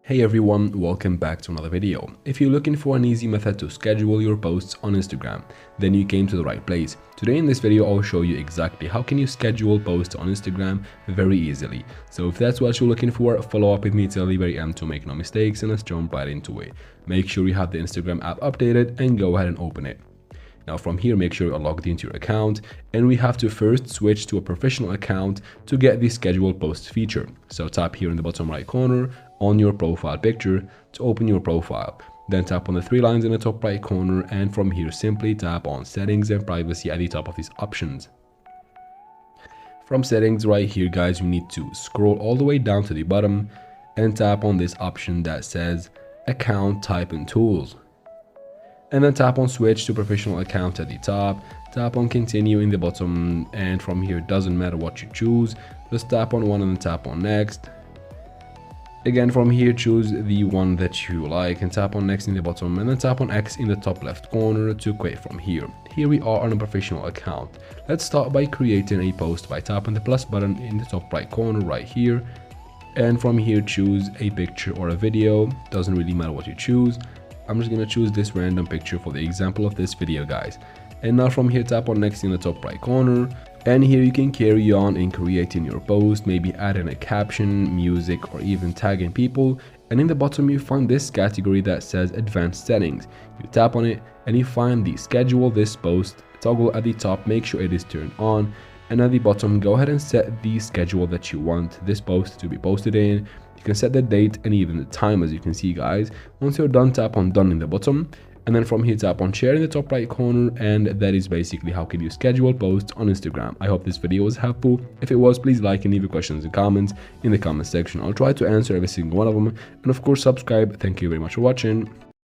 Hey everyone, welcome back to another video. If you're looking for an easy method to schedule your posts on Instagram, then you came to the right place. Today in this video, I'll show you exactly how can you schedule posts on Instagram very easily. So if that's what you're looking for, follow up with me till the very end to make no mistakes, and let's jump right into it. Make sure you have the Instagram app updated and go ahead and open it. Now from here, make sure you're logged into your account, and we have to first switch to a professional account to get the schedule posts feature. So tap here in the bottom right corner on your profile picture to open your profile. Then tap on the three lines in the top right corner, and from here simply tap on settings and privacy at the top of these options. From settings right here, guys, you need to scroll all the way down to the bottom and tap on this option that says account type and tools. And then tap on switch to professional account at the top, tap on continue in the bottom, and from here it doesn't matter what you choose, just tap on one and then tap on next. Again, from here choose the one that you like and tap on next in the bottom, and then tap on X in the top left corner to quit from here. Here we are on a professional account. Let's start by creating a post by tapping the plus button in the top right corner right here, and from here choose a picture or a video, doesn't really matter what you choose. I'm just gonna choose this random picture for the example of this video, guys. And now from here tap on next in the top right corner, and here you can carry on in creating your post, maybe adding a caption, music, or even tagging people. And in the bottom you find this category that says advanced settings. You tap on it and you find the schedule this post toggle at the top. Make sure it is turned on, and at the bottom go ahead and set the schedule that you want this post to be posted in. You can set the date and even the time, as you can see, guys. Once you're done, tap on done in the bottom, and then from here tap on share in the top right corner, and that is basically how can you schedule posts on Instagram. I hope this video was helpful. If it was, please like and leave your questions and comments in the comment section. I'll try to answer every single one of them, and of course subscribe. Thank you very much for watching.